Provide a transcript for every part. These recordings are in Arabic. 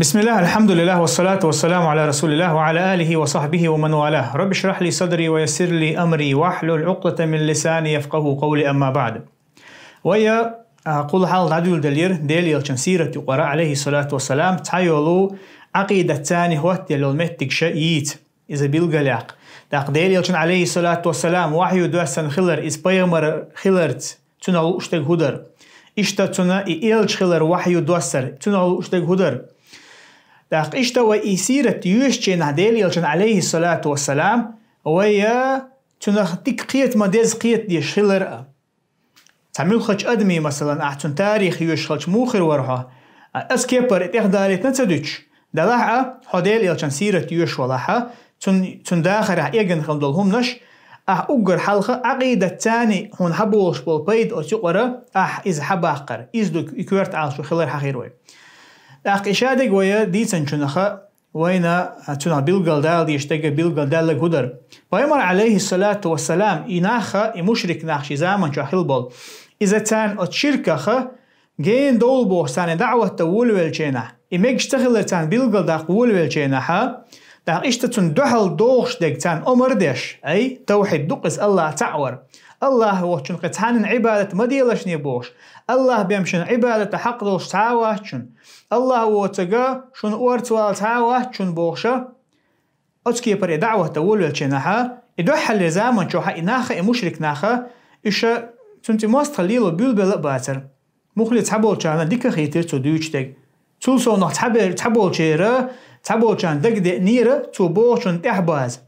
بسم الله، الحمد لله، والصلاة والسلام على رسول الله وعلى آله وصحبه ومن والاه. رب اشرح لي صدري ويسر لي أمري واحلل عقدة من لساني يفقه قولي. أما بعد، ويا قول حال عدول دلير ديلي الشن سيرة قراء عليه الصلاة والسلام تحيولو عقيدة تاني هو ديلو المتك شييت إذا بيلقلاق داق ديلي الشن عليه الصلاة والسلام وحي دوسن خلر إز بيغمر خلرت تنالو اشتاق هدر إشتا تنا إيلش خلر وحي دوسر تنالو اشتاق هدر داق إشتا وإيسيرة يوشجين ديلي الشن عليه الصلاة والسلام ويا تنا تك قيت مدز قيت ديش خلر تعمل خش أدمي مثلا أحسن تاريخ يوش خش موخر ورها أسكيبر إتخداريت نتسدوش دلها حديل إلشان سيرة يوش ولها تن داخل إيجن خمدلهم نش أوجر حلقة عقيدة تاني هون حبوش بالبيد أو تقرأ إذا حب أقر إذا يكورت على شو خلر حخيروي إشادق ويا دي تنشنخة وينا تنا بيلقل دال دي يشتغل بيلقل دال لقدر ويمر عليه الصلاة والسلام إناخة مشرك ناخش زامن شاخل بول إذا تان أتشركة جين دول بوستان دعوة تقول والجينا إمك اشتغل تان بيلقل دا قول والجينا دا إشتتن دحل دوغش دك تان أمر ديش أي توحيد دقس الله تعور الله هو تشن قتحان عبادة مديلش نيبوش الله بيمشن عبادة حق دوش تعواشن الله هو تجا شن أورتوال تعواشن بوشة أتكي بري دعوة تقول والجينا إدوحل زامن شوها إناخة مشرك ناخة إيش تنتي ماست خليلو بيلبل باتر مخلي تحبول كان ديك خيتر تو دوچتك تولسو نح تحبول شيرا تحبول كان دق نيره تو بوشن تحباز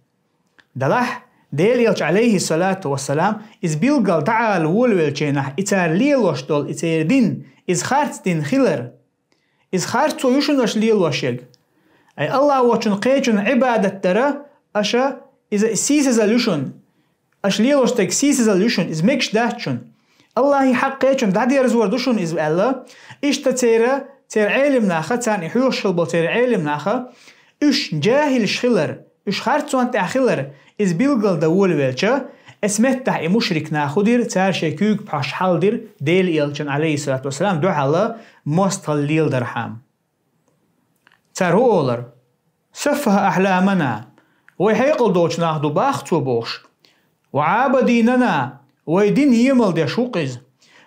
دلح ديليلش عليه الصلاة والسلام إز بيلقل تعال ولول شينح إتار ليلوش دول إتار دين إز خارت دين خلر إز خارت تو يشنش ليلوشيق أي الله وشن قيشن عبادة ترى أشا إذا سيسز لشن أش ليلوش تك سيسز لشن إز ميكش داتشن الله حقيقة دادي رزور دوشون إز الله إيش تير علم ناخا تاني حيوش شلبو تير علم ناخا إيش جاهل شخلر إيش خارتوان تأخلر إز بيلقل دول ويلشا اسمتح مشرك ناخدير تار شكوك بحش حالدير ديل إلشان عليه الصلاة والسلام دو حالا مستقليل درحام تار هو أولر سفه أحلامنا ويحيقل دوش ناخدو باختو بوش وعابديننا ويدين يمل دي شوقز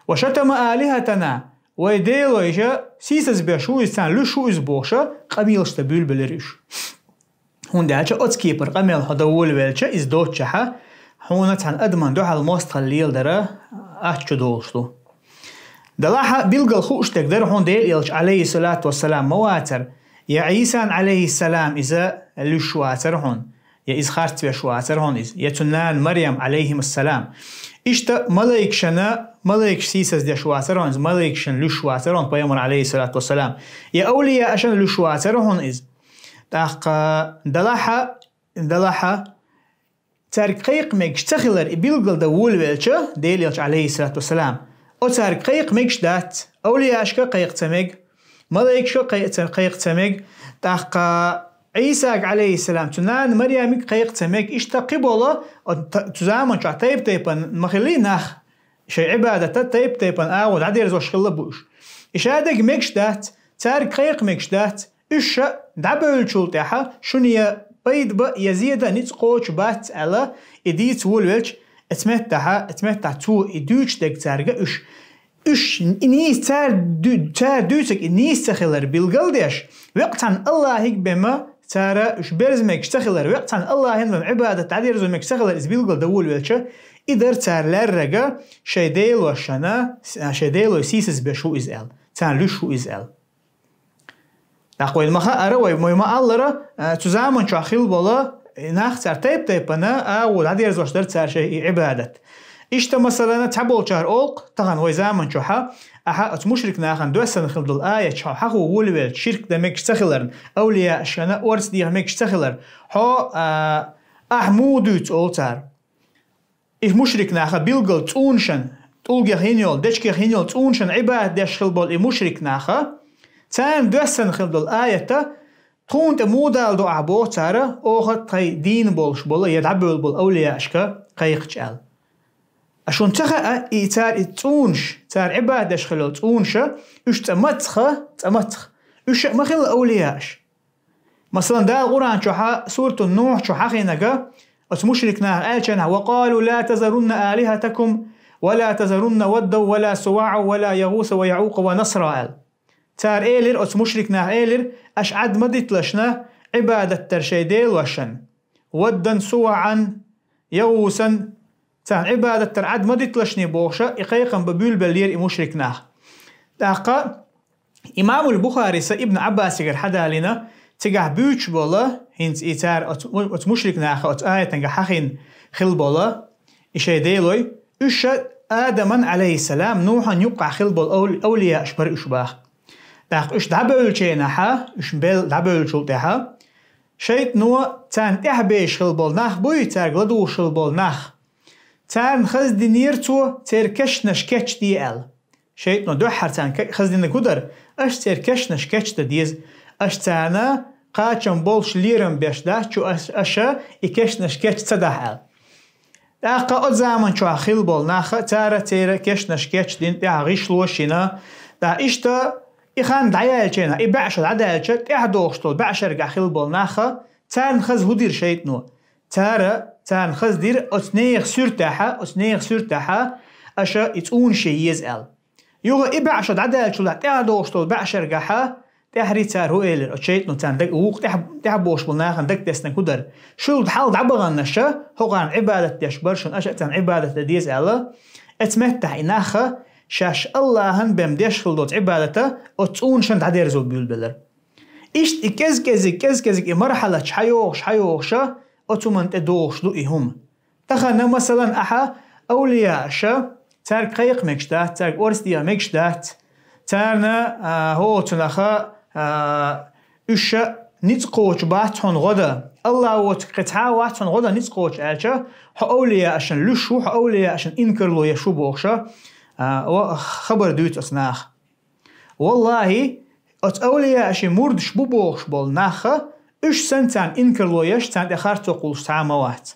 وشتم آلهتنا ويديلو إيشا سيسز بيشويز تان لشويز بوشا قميل شتبول بلريش هون داچا أتسكيبر قميل هدول ويلشا إز دوتشاها هون تان أدمان دوحا المستقليل درا أحشو دولشتو دلاحا بيلقل خوش تقدر هون ديل إلش عليه الصلاة والسلام مواتر يا عيسان عليه السلام إذا لشواتر هون يا إز خارت بيشواتر هون إز يا تنان مريم عليهم السلام إشتا ملايك شنا ملايك سيسز دي شواترون ملايك شن لشواترون بيامر عليه الصلاة والسلام يا أولياء أشن لشواترون إز تاق دلاحة تارقيق ميكش تخلر بيلقل دول ويلشا ديليلش عليه الصلاة والسلام أو تارقيق ميكش دات أولياء أشكا قيق تميق ملايك شو قيق تميق تاق عيسى عليه السلام تنان مريم قيق تميك إشتا قبولة تزامن شو طيب تيبن مخلي ناخ شيء عبادة طيب تيبن آود عدير زوش خلا بوش إشادق ميكش دات تار قيق ميكش دات إشا دعبل شولتها شنيا بيد با يزيد نتقوش بات على إديت وولوش اتمتها تو إدوش دك تارجا إش إنيس تار دوتك إنيس تخلر بالقلدش وقتا الله هيك بما تارا إش برزمك اشتغلر وقتا الله هندم عبادة تعدير زمك اشتغلر إزبيلقل دول ويلشا إدر تار لرقا شيديل وشنا شيديل وسيسز بشو إزال تان لشو إزال تقويل مخا أروي مهما الله تزامن شو أخيل بلا ناخ تار تيب أنا أو تعدير زوش در تار شيء عبادة إشتا مثلا تحبول شهر أولق طغن وي زامن شوحا أحا مشرك ناخن دوسن خلد الآية شو حقو وولويل شرك دا ميكش تخلرن أولياء شنا أورس ديها ميكش تخلر حو أحمودو تولتار إش مشرك ناخن بيلقل تونشن تولقي خينيول دشكي خينيول تونشن عباد داش خلبول مشرك ناخن تان دوسن خلد الآية تون تمودال دو عبو تارا أوخد قي دين بولش بولا يدعبول بول أولياء أشكا قيقش أل أشون تخا إيتار إتونش تار عبادش خلو تونشة إش تمتخ إيش ما خل أولياش مثلا ده القرآن شو سورة النوح شو حقينك مشركنا آلشنا وقالوا لا تذرن آلهتكم ولا تذرن ودا ولا سواع ولا يغوث ويعوق ونصر تار إيلر مشركنا إيلر أشعد مدت لشنا عبادة ترشيديل وشن ودا سواعا يغوثا تار عبادة ترعد مدت لشني بوشا إقيقا ببيل بلير مشركنا تاقا إمام البخاري ابن عباس يقر حدا لنا تجاه بيوش بولا هنت إيتار مشرك ناخا آية تنجا حقين خل بولا إشي ديلوي إيش آدم عليه السلام نوحا يقع خل بول أولياء أشبر إشباخ تاق إيش دعبول شي ناحا إيش بيل دعبول شو تاحا شيت نوع تان إحبيش خل بول ناخ بوي تار غلدو خل بول ناخ تان خز دي نيرتو تير كشنش كتش دي ال شيت نو دوحر تان خز دي نقدر أش تير كشنش كتش ديز أش تانا قاچم بولش ليرم بيشده شو أشا إكشنش كتش تدحل تاقا زمان شو أخيل بول ناخا تارا تيرا كشنش كتش دين تاها غيش لوشينا تا إشتا إخان دعيال چينا إبعشد عدال چت إحدوشتول بعشر أخيل بول ناخا تان خز هدير شيتنو تان خز دير أتنيخ سورتاحا أشا إتقون شي يزأل يوغا إبعشد عدال چول إحدوشتول بعشر أخا تحري تار هو إيلر أشيت نتان دك ووق تحبوش بالناخن دك تسنا كدر شو الحال دعبغان نشا هو عن عبادة يشبرشون أشأتن عبادة ديز الله اتمتع إناخا شاش اللهن بمديش خلدوت عبادته أتقون شن تعدير زول بيول بلر إشت كزك مرحلة حيوخشا أتمن تدوش دوئهم تخنا مثلا أحا أولياء شا تار قيق مكشدات تار أورستيا مكشدات تارنا هو تنخا إيش نتقوش باتون غدا الله وتقطع واتون غدا نتقوش ألشة أولياء عشان لشوا أولياء عشان إنكرلو يشوا بوخشة خبر دوت أصناخ والله أولياء عشان مردش بوخش بالناخة إيش سنتان إنكرلو يش تان أخر تقولش تعموات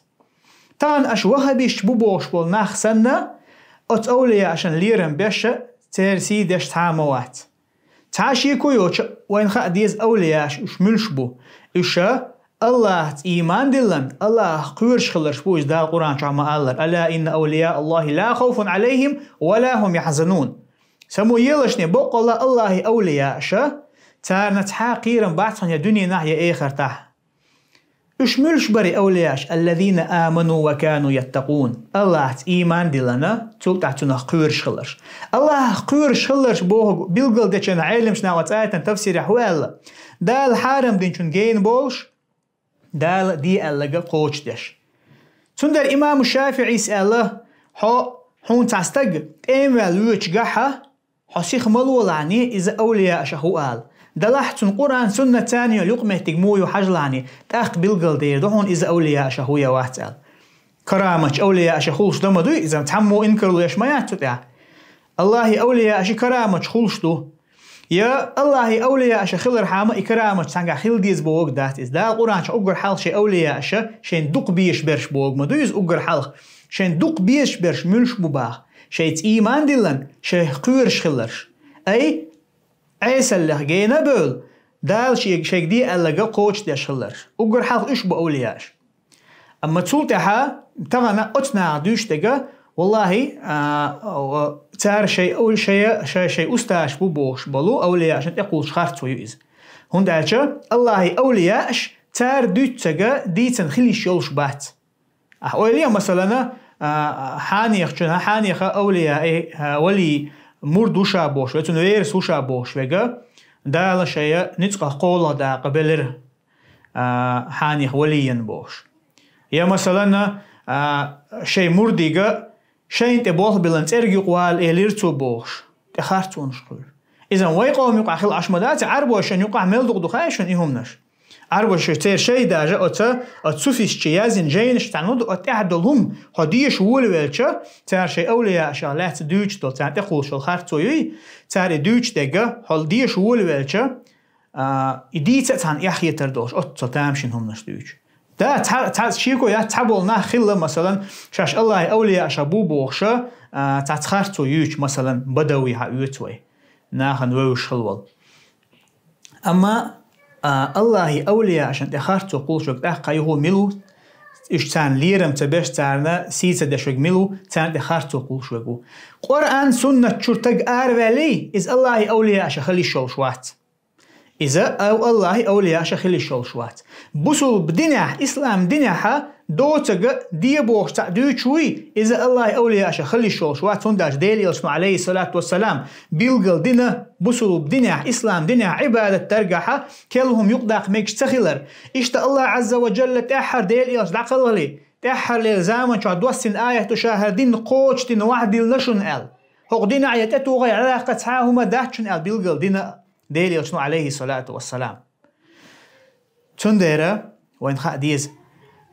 تان أش وهبيش بوخش بالناخ سنة أولياء عشان ليرن بيشة ترسي دش تعموات تعاشي كويوش وين خا ديز أولياش وش ملشبو إيشا الله إيمان دلن الله قيرش خلرش بوش دا القرآن شعما الله ألا إن أولياء الله لا خوف عليهم ولا هم يحزنون سمو يلشني بقى الله أولياء شا تارنا تحاقيرا بعضهم يا دنيا ناحية آخر تح إيش ملش بري أولياش الذين آمنوا وكانوا يتقون الله إيمان دلنا تول تعتنا قيرش خلرش الله قيرش خلرش بوه بيلقل ديشن علم شناوات آية تفسير حوال دال حارم دينشون جين بولش دال دي ألقى قوش ديش تندر إمام الشافعي سأله حون تستق إيمال ويش قاحة حسيخ ملولاني إذا أولياء شهوال دلحتن قرآن سنة تانية لقمة تجموي وحجلاني تأخ بيلقل دير دهون إذا أولياء شهوية واحتال كرامة أولياء شخولش دمدو إذا تحمو إنكرلو يشميات تتاع الله أولياء شي كرامة خولش دو يا الله أولياء شخيل رحمة كرامة سانجا خيل ديز بوق دات إز دا القرآن شأجر حال شي أولياء شين دق بيش برش بوق مدو إز أجر حال شين دق بيش برش ملش بباخ شيت إيمان دلن شي قيرش خلرش أي عيسى اللي جينا بول دال شيك دي ألقى قوش دي شلرش أجر حال إيش بأولياش أما تسولتها تغنى أتنا دوش دقا والله تار شيء أول شيء أستاش بوش بلو أولياء عشان تقول شخارت ويز هون دالشة الله أولياءش تار دوت تجا ديتن خليش يلش بات أولياء مثلا حانيخ أولياء ولي مردوشا بوش وتنوير سوشا بوش وجا دال شيء نتقى قولا دا قبلر حانيخ وليا بوش يا مثلا شيء مرديجا شيء تبوه بلنت إرجع قوال إليرتو بوش تخارتون شقول إذا ويقوم يقع خل عشمدات عربو شن يقع ملدق دخايشن إهمنش عربو شتير شيء داجا أتسوفيش جيازين جينش تعنود أتعدلهم هديش وولويلشة تار شيء أولياء شغلات دوش دل تان تقول شل خارتوي تار دوش دقة هديش وولويلشة إديت تان يحيى تردوش أتتامشين همنش دوش دا شيكو يا تعبولنا خلا مثلا شاش الله أولياء شابو بوخشة تتخارتو يوش مثلا بدوي هايوتوي ناخن ويوش خلول أما الله أولياء عشان تخارتو قول شوك قايهو ملو إشتان ليرم تبش تارنا سيسة دشوك ملو تان تخارتو قول شوكو قرآن سنة شرطق آرولي إز الله أولياء عشان خلي الشوشوات إذا أو الله أولياء عشان خلي الشوشوات بسو بدنيا إسلام دنيا دوتك ديبوش تعدو شوي إذا الله أولياء عشان خلي الشوشوات سنداش ديلي اسمه عليه الصلاة والسلام بيلقل دينا بسو بدنيا إسلام دنيا عبادة ترجحها كلهم يقدق ميكش تخيلر إشتا الله عز وجل تأحر ديلي أس دعقل لي تأحر للزامن شو دوسين آية تشاهر دين قوش دين واحد لشون أل هو دين عيتاتو غير علاقة تعاهما داحشن أل بيلقل دينا ديلي اسمه عليه الصلاة والسلام تنديرا وين خاديز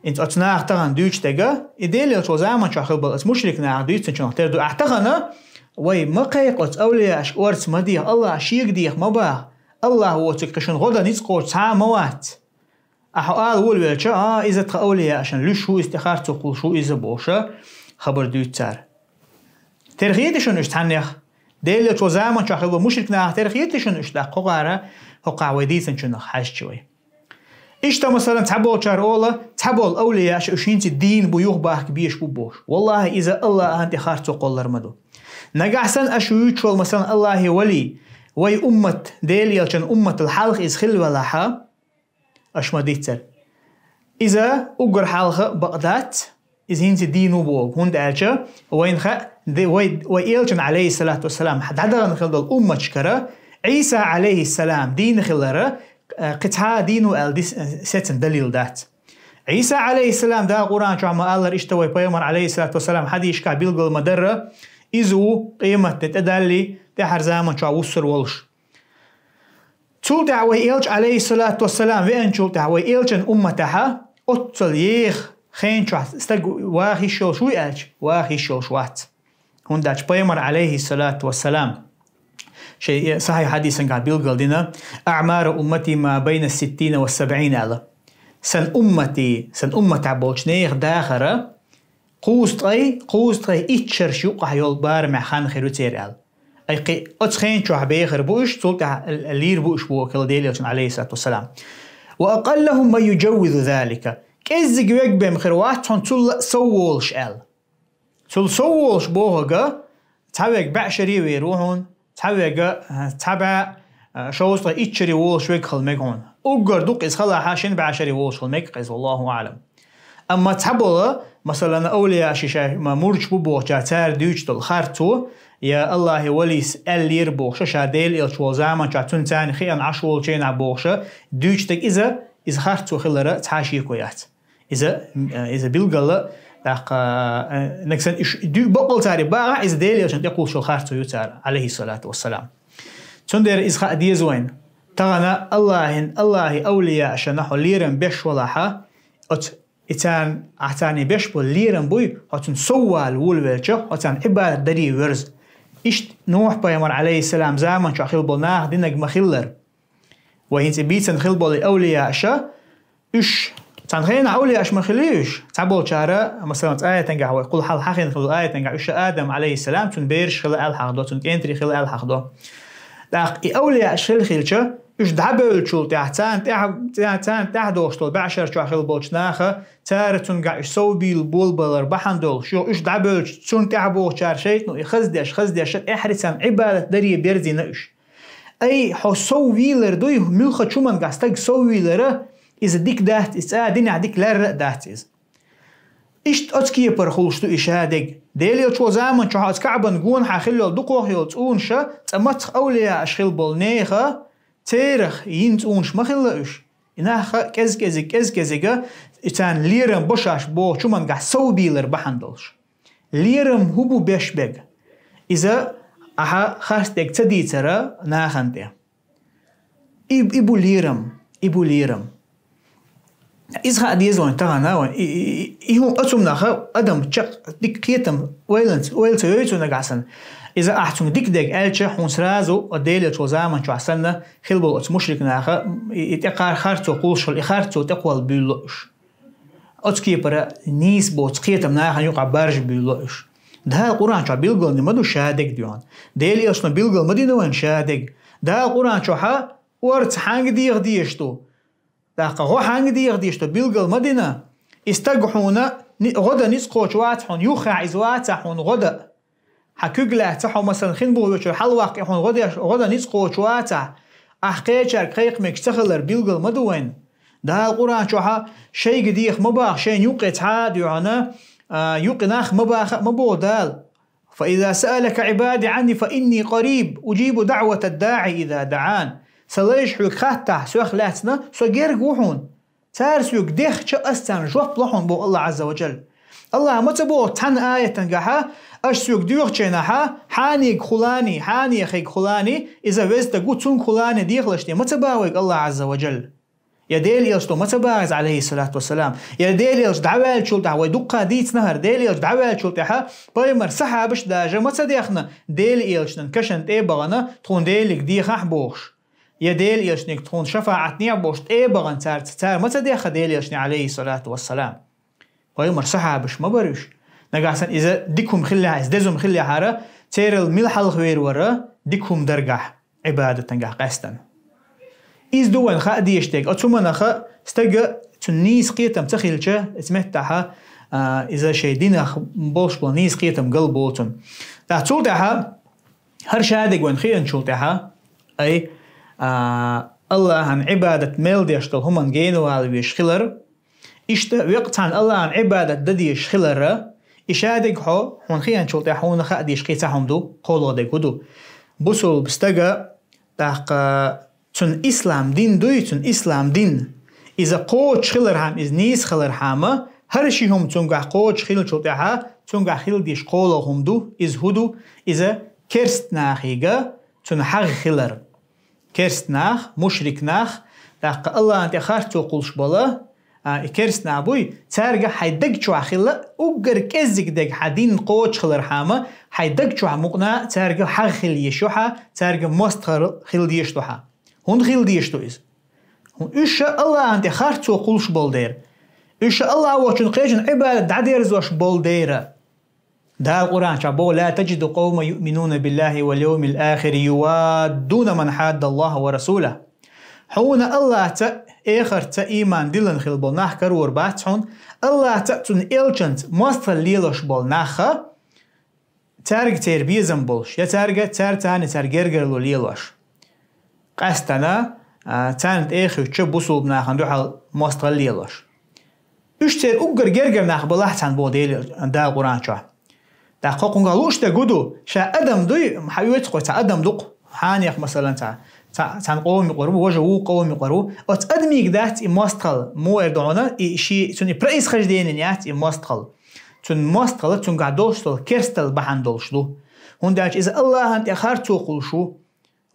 انت اتناغ تغن دوش تغا إديلي اسمه زامن شو خلبل اس مشرك ناغ دوش تنشون تردو اعتغنا وي مقيقت أولياء أشورت مديح الله شيك ديح مباح الله هو تكشن غدا نسقور تسعة موات أحوال والويلشا إذا تخ أولياء عشان ليش شو استخار تقول شو إذا بوشة خبر دوت تار ترخيتشون اشتحنيخ ديلي تو زمان شاخلو مشرك ناخ ترخيتشون اشتاق قغارة هو قاعديتن شنخ حاج شوي إشتا مثلا تعبول شار أولا تعبول أولياء عشان أشينت الدين بيوخ باك بيش بوش والله إذا الله أنت خار تقول رمدو نجحسن أشويت شو مثلا الله ولي وي أمة ديلي عشان أمة الحلق إز خل ولاحة أشمديتر إذا أجر حلقة بغداد إذا هنت دينو بوق هند أجا وين خ ويلجن عليه الصلاة والسلام حد هذا نخلد الأمة شكرا عيسى عليه السلام دين خلره قطعة دينو الديس ستن دليل دات عيسى عليه السلام دا القرآن شو عم الله اشتوى بيمر عليه الصلاة والسلام حد يشكع بيلقى المدرة إذو قيمة تتدلي تحر زمان شو وصر ولش تول دعوة إلج عليه الصلاة والسلام وين تول دعوة إلجن أمتها أتصل يخ خين شو استج واخي شو إلج واخي شو شوات هون داش بيمر عليه الصلاة والسلام شيء صحيح حديث قال بيلقل دينا أعمار أمتي ما بين 60 و70 ألا سن أمتي عبولشنيخ داخرة قوستغي إتشر شوقه يولبار مع خان خيرو تيرال أي أتخين شو حبيخر بوش تلقى اللير بوش بوكل ديلي عليه الصلاة والسلام وأقلهم ما يجوز ذلك كيزق ويقبه مخرواتهم تل سوولش أل تل سوولش بوهقا تحويق بعشري ويروحون تحبع شوستغي إتشري وولش ويقخل ميقون أقر دوق إز خلا حاشين بعشري وولش ميققز والله أعلم أما تحبولا مثلا أولياء شيشة ما مرج بوش جاتار دوش دل خارتو يا الله وليس اللير بوش شاديل إلشو زمان جاتون تاني خيان عشوال جينا بوش دوش تك إذا خارتو خلرا تحاشي كويات إذا بيلقلا داق نكسن دو بقل تاري باع إذا ديل عشان تقول شو خارتو يتار عليه الصلاة والسلام تندر إذا خا ديزوين تغنى الله أولياء عشان نحو ليرن بيش ولاحة إتان أعتاني بيش بول ليرن بوي هاتون سوال وولويلشا هاتان عبادة دري ورز إشت نوح بيامر عليه السلام زامن شو أخيل بول ناخ دينك مخيلر وهنت بيتن خيل بول أولياء شا إش تنخينا أولياء أش مخيليش تعبول شارع مثلا آية تنقع ويقول حال حقين خلو آية تنقع إش آدم عليه السلام تن بيرش خل ألحق دو تن كنتري خل ألحق دو داق أولياء أش خيلشا إش دعبل شو تحتان تحدوشتول بعشر شو أخيل بولش ناخه تارتون قاعد يسوي البول بلر بحندول شو إيش دعبل شون تعبوا شار شيء إنه خزدش إحرسان عبادة دري بيرزي نقش أي حسو ويلر دوي ملخ شو من قاستق سو ويلره إذا ديك دات إسادين عديك لر دات إز إيش أتكي برخوش تو إيش هادق ديلي شو زمان شو هتكعبن جون حخلو دقوه يلتون شا تمت أولياء أشخيل بالنيخة تاريخ ينتونش مخلوش إنها كز إتان ليرم بشاش بو شو من قاع سو بيلر بحندلش ليرم هبو بيش بيج إذا أها خاستك تدي ترى ناخنده إبو ليرم إذا أديزون تغنا إيهم أتوم ناخا أدم شق ديك كيتم ويلت يوتو نقعسن إذا أحتم ديك ألشة حونس رازو أديلي شو زمان شو عسلنا خلبو أت مشرك ناخا يتقار خارتو قولش الإخارتو تقوى البيلوش أتكي برا نيس بو تقيتم ناخا يقع بارج بيلوش ده القرآن شو بيلقل نمدو شادق ديوان ديلي أصلا بيلقل مدينة وين شادق ده القرآن شو حا ورت حانج ديغ ديشتو داقا هو حانج ديغ ديشتو بيلقل مدينة استقحونا غدا نسقوش واتحون يوخع إزواتحون غدا حكوغلا تحو مثلا خنبو يوشو حلواق يحون غدا نسقوش واتح أحقيتشار قيق مكتخلر بيلقل مدوين ده القرآن شوها شيء قديخ مباخ شيء يوقت عاد يعنا يوقناخ مباخ مبو دال فإذا سألك عبادي عني فإني قريب أجيب دعوة الداعي إذا دعان سليش حوك خاتح سوخ لاتنا سو جيرق وحون تارسوك ديخ شو أستان جواب لحون بو الله عز وجل الله متبو تن آية تنقاها أشسوك ديوخ چيناها حانيك خلاني حاني خيك خلاني إذا وزتا قوتون خلاني ديخ لشتي متباوك الله عز وجل يا ديل يلش تو متباعز عليه الصلاة والسلام يا ديل يلش دعوال شلتها ويدقها ديت نهر ديل يلش دعوال شلتها بايمر سحابش داجة متديخنا ديل يلش ننكشن تيبغنا تخون ديلك ديخ أحبوش يا ديل يلش نك تخون شفاعتني أحبوش تيبغن تار متديخ ديل يلشني عليه الصلاة والسلام بايمر سحابش مبرش نقاسن إذا ديكم خليها إزدزم خليها حارة تير الملح الخوير ورا ديكم درجح عبادة تنجح قاستن إز دوان خا ديشتك أتومنا خا استجا تنيس قيتم تخيلشة اسمتها إذا شيء دينا بوش بنيس قيتم قلبوتن تعطولتها هر شادق وان خيان شولتها أي الله عن عبادة ميل ديشتل هم جينوا على بيشخلر إشت وقت عن الله عن عبادة ددي شخلر إشادق هو هون خيان شولتها هون خا ديش قيتهم دو قولوا دقودو بوصل بستجا تاق تون إسلام دين دوي تون إسلام دين إذا قوش خلر هم إذا نيس خلر همه هر شي هم تونگا قوش خيل شوتها تونگا خيل ديش قولا هم دو إذ هدو إذا كرست ناخيغا تون حق خلر كرست ناخ مشرك ناخ داق الله أنت خارتو قولش بلا كرست نابوي تارجع حيدق شو خلا أجر كزك دق حدين قوش خلر همه حيدق شو مقنع تارجع حق خل يشوها تارجع مستخر خل ديشتوها هون خيل ديشتو إز هون إيش الله أنت خارتو قولش بالدير إيش الله وشن قيجن عبادة عدير زوش بالدير ده القرآن شعبه لا تجد قوم يؤمنون بالله واليوم الآخر يوادون من حاد الله ورسوله هون الله آخر إيمان دلن خيل بالناخ كرور باتحون الله تون إلشنت مستل ليلوش بالناخ تارج تربيزم بولش يا تارج تاني تارجرجر ليلوش قاستنا تانت إخي وشو بوصل بناخن دوحل مستقل ليلوش إشتر أجر جرجر ناخ بلاحتان بوديل دا القرآن شو دا قوقن قالوش دا قدو شا أدم دوي محيوت قوي تا أدم دوق حانيق مثلا تان قوم يقربو وجه وو قوم يقربو أت أدميك دات مستقل مو إردعونا إشي توني برئيس خجدين نيات مستقل تون مستقل تون قعدوشتل كرستل بحندولشلو هون داش إذا الله أنت أخارتو قلشو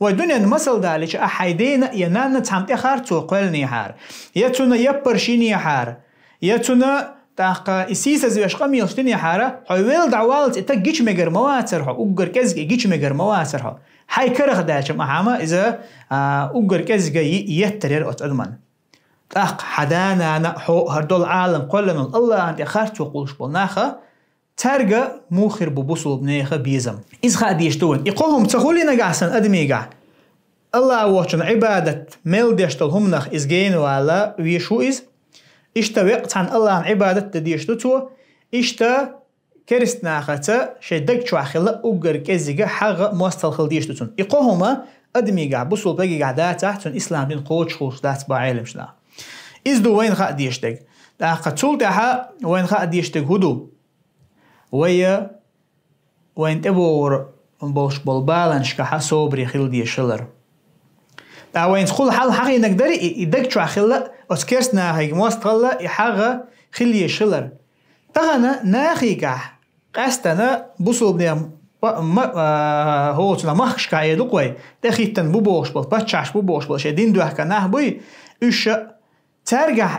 والدنيا المثل دالش أحيدين ينانا تحمت أخارتو قولني حار يتونا يبرشيني حار يتونا تاقا إسيسا زيوش قميلشتني حارة حويل دعوالت إتا جيش مجر مواترها أقر كزق جيش مجر مواترها حي كرخ دالش محاما إذا أقر كزق يترير أتأدمان تاق حدانا نحو هردول عالم قولنا الله أنت أخارتو قولش بالناخا ترجع موخر ببوصل بنيخة بيزم إذا خاد يشتون يقولهم تقولي نجاسن أدميجا الله وشن عبادة ميل ديشتلهم نخ إزجين ولا ويشو إز إشتا وقت عن الله عن عبادة تديشتو إشتا كرست ناخته شدك شو أخلا أجر كزيجا حاجة مستل خل ديشتون يقولهما أدميجا بوصل بيجي قعدات تحتون إسلام دين قوتش خوش دات بعالم شنا إز دو وين خاد يشتك قتول تها وين خاد يشتك هدو وين تبور بوش بالبالنش كحسوبري خيل دي شلر دا وين تقول حال حقي نقدر يدك شو خلا أسكرسنا هيك مستقلة يحاجة خلي شلر تغنى ناخيكه قاستنا بوصل بنيم هو تنا مخش كايدو قوي تخيتن بوبوش بول باتشاش بوبوش بول شدين دوح كناه بوي إيش ترجع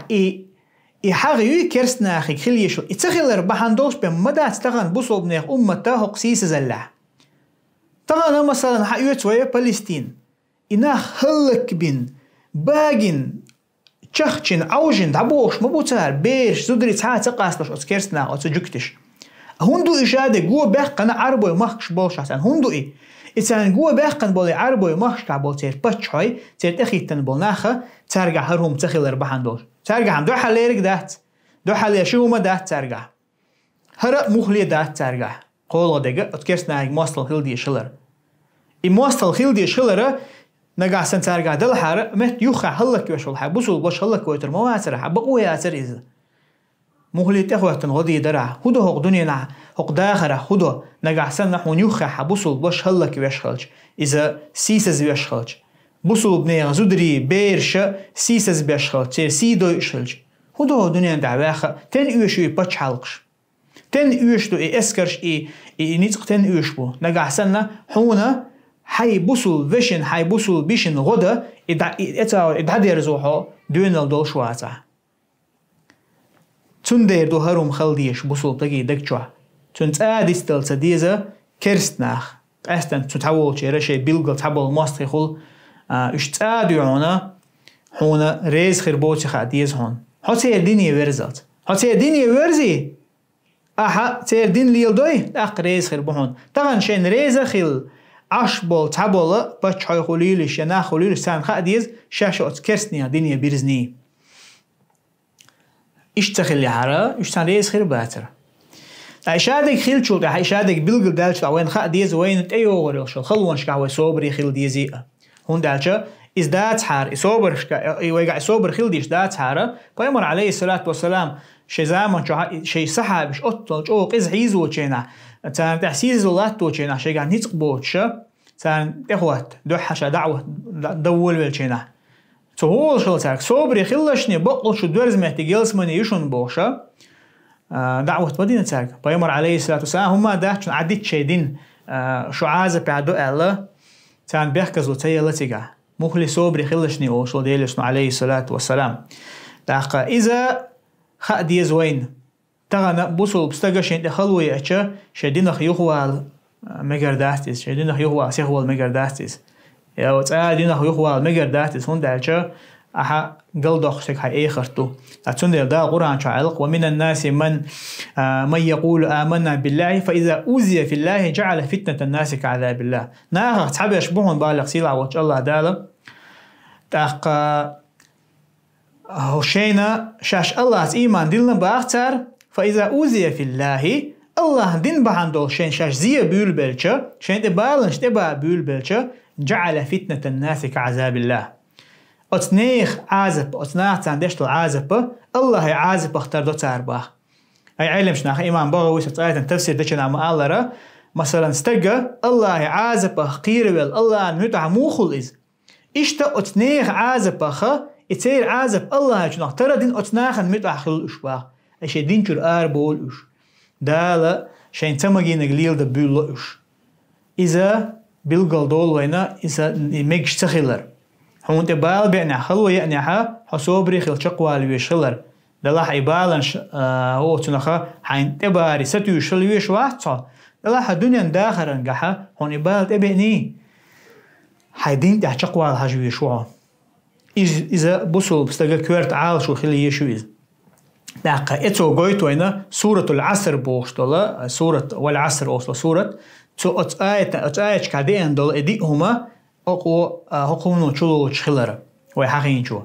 يحاغي كرسنا أخي خلي شو يتخيل بحندوش بمدات تغن بوصل بنيخ أمته قسيس زلع تغن مثلا حيوت ويا فلسطين إنها خلك بين باجن تشخشن عوجن دعبوش مبوتار بيش زدري تحات قاستش أسكرسنا أو تجكتش هندو إشادة جوا بيخ قنا عربو مخش بوش عشان هندو إيه إنسان جوا بيحقن بولي عربوي مخشع بول تير بتشوي تير تخيتن بول ناخه ترجع هرهم تخيل ربحان دول ترجع عم دو حليرك دات دو حلي شو ما دات ترجع هرا مخلي دات ترجع قول دقة أتكرسنا هيك موصل خلدي شلر موصل خلدي شلر نجع سن ترجع دل حارة مت يخا هلك وشول حبوسول باش هلك ويتر ما واسر حبقوا ياسر إذا مخلي تأخذ تنغدي درع هدو هق دنيا نع هق داخرة هدو نجع سن نحو يخا حبوسول باش هلك ويشخلج إذا سيسز ويشخلج بوسول بنيغ زودري بيرش سيسز بيشخلج تير سيدو يشخلج هدو دنيا دعواخة تن يوشوي باتش حلقش تن يوشتو اسكرش نيتق تن يوشبو نجع سنة حونا حي بوسول فيشن حي بوسول بيشن غدا ادعدي رزوحو دون الدول شواتا تون دير دو هروم خلديش بوسول تجي دكتشوا تون تاديس تل تديزا كرستناخ استن تتحول شي رشي بيلغل تحول ماستري خول اش تادي عونا حونا ريز خربوتي خاديز هون حتى الدنيا ورزت حتى الدنيا ورزي اها تير دين ليل دوي اق ريز خربون طبعا شين ريز خيل عشبول تابول بچای خلیلش یا نه خلیلش سان خادیز شاشوت کرسنیا دنیا بیرزنی اشتغل حرا اشتغل ريز خير باتر عشادك خيل شو عشادك بيلقل دالش وين خاديز وين تأيو وريش خلونش كهوي صوبري خيل ديزي هون دالش إز دات حار صوبرش يوقع صوبر خيل ديش دات حارة فيمر عليه الصلاة والسلام شيء زمان شيء صحة بش أطل شو قز حيزو تشينا تان تحسيز الله توتشينا شيء قاعد نتقبوتش تان إخوات دوحش دعوة دول بالتشينا تهول شو تاك صوبري خلشني بقول شو درز محتاجيلس من يشون بوشة دعوة مدينة تاك فيمر عليه الصلاة والسلام هما داتشن عديت شيء دين شو عازة بعدو الله تان بيحكزو تيلا تيجا مخلي صوبري خلشني أو شو ديلشنو عليه الصلاة والسلام داقة إذا خاديز وين تغنى بوصل بستجشين دخلوا أشة شدينا خيوخوال مجرداتيس شدينا خيوخوال سيخوال مجرداتيس يا وتعادينا خيوخوال مجرداتيس هون دالشة أها قلدخ شك هاي آخرتو أتون دا قرآن شعلق ومن الناس من يقول آمنا بالله فإذا أوذي في الله جعل فتنة الناس كعذاب الله ناخ تحب يشبهون بالغ سيلا وجه الله داله تاق هوشينا شاش الله إيمان دلنا باختر فإذا أوذي في الله الله دين بهندول شين شاش زي بيول بلشة شين تبالنش تبا بيول بلشة جعل فتنة الناس كعذاب الله أتنيخ عازب أتناخ تاندشت العازب الله عازب اختار دو تارباه أي علم شناخ إيمان بغوي ستآية تفسير دشنا مآلرة مثلا استقى الله عازب قيربل الله نمتع موخل إز إشتا أتنيخ عازب أخا إتسير عازب الله شناخ ترى دين أتناخ نمتع خل إشباه أشي دين شر بول إش دالا شين تمجين قليل دا بيول إش إذا بيلقل دول وينا إذا ميجش تخيلر هون تبال بيعني خلو يعني حسوبري خل شقوى الويشلر دلاح يبالنش هو تنخا حين تباري ستو شلويش واحد دلاح الدنيا داخل نجحها هون يبال تبعني حيدين تحت شقوى الحجوي شو إذا بوصل بستجل كورت عال شو خلي يشويز دقة إتو قويت وينا سورة العصر بوشتلا سورة والعصر أصلا سورة تو أتآيت كادين دول إديهما أقوى حكومة تشلو تشخلر ويحقين شو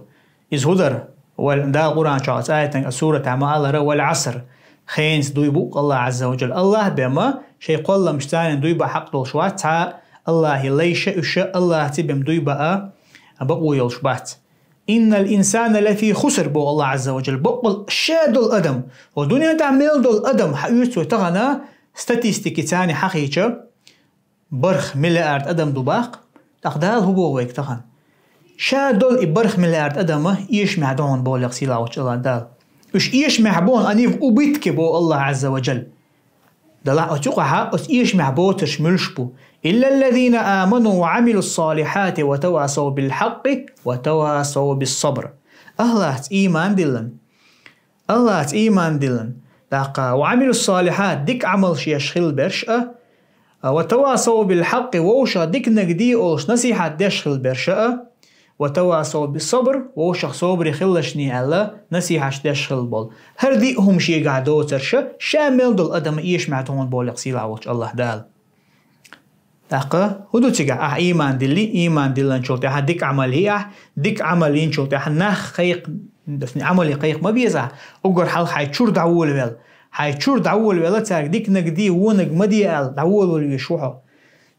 إذ هدر والدا القرآن شو أتآيت سورة عمالة والعصر خينس دويبو الله عز وجل الله بما شيء قل مشتان دويبا حق دول شوات الله ليش إش الله تبم دويبا بقوي الشبات إن الإنسان لفي خسر بو الله عز وجل بقول شاد الأدم ودنيا تعمل دول الأدم حيوت وتغنى ستاتيستيكي تاني حقيقة برخ مليارد أدم دوباق تقدال هو ويك تغن شاد دول برخ مليارد أدم إيش معدون بو لغسيلا وجه الله دال إيش إيش معبون أنيف أبيتك بو الله عز وجل دلا أتوقعها إيش معبوتش ملشبو إلا الذين آمنوا وعملوا الصالحات وتواصوا بالحق وتواصوا بالصبر الله إيمان دلن الله إيمان دلن دقا وعملوا الصالحات ديك عمل شي يشخل برشأة وتواصوا بالحق ووشا ديك نقدي أوش نصيحة ديشخل برشأة وتواصوا بالصبر ووشا صبري خلشني ألا نصيحة ديشخل بول هردي هم شي قعدو ترشا شامل دول أدم إيش معتون بول يقصيل عوش الله دال تاقا هدو تيجا إيمان دلي إيمان دلن شلتها ديك عملي ديك عملين شلتها نخ خيق دفني عملي قيق ما بيزع أقر حال حيتشور دعول ويل حيتشور دعول ويل تاك ديك نقدي ونق مديال دعول ويشوحه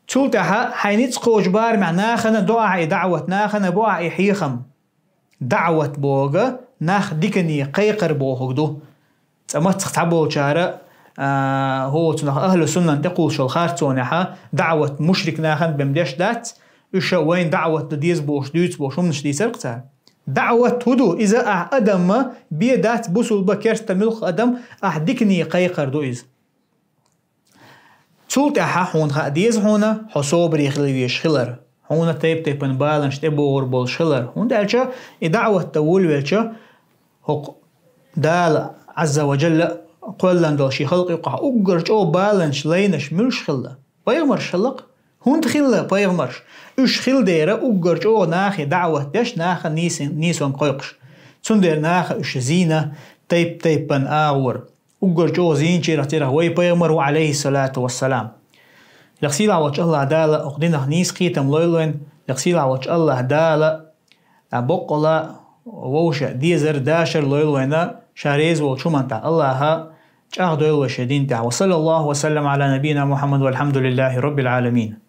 شلتها حينتقو جبار مع ناخنا دعوة ناخنا بوع إحيخم دعوة بوغا ناخ ديكني قيقر بوغدو تما تختعبو شارع هو تنخ أهل السنة تقول شو الخارتونها دعوة مشرك ناخن بمدش دات إيش وين دعوة ديز بوش ديز بوش ومنش دي سرقتها دعوة هدو إذا أدم بيدات بوسل بكرش تملخ أدم ديكني قيقر دويز تولت حون ديز هونا حسوب ريخلويش خلر هونا تيب بالانش تبور بول شلر هون دالشا دعوة تقول ويلشا هو دال عز وجل قولن دول شي خلق يقع أقرج أو بالانش لينش ملش خلا بايغمرش خلق هون تخلا بايغمرش إيش خل ديرة أقرج أو ناخي دعوة دش ناخ نيسون قيقش تندير ناخ إيش زينة تيب بن آور أقرج أو زين شيرا تيرا وي بايغمر عليه الصلاة والسلام لغسيل عوج الله دالة أقدينه نيس قيتم لويلوين لغسيل عوج الله دالة بقلا ووشا ديزر داشر لويلوين شاريز وشومان تاع الله جاهدوا وشدين تاع وصلى الله وسلم على نبينا محمد والحمد لله رب العالمين.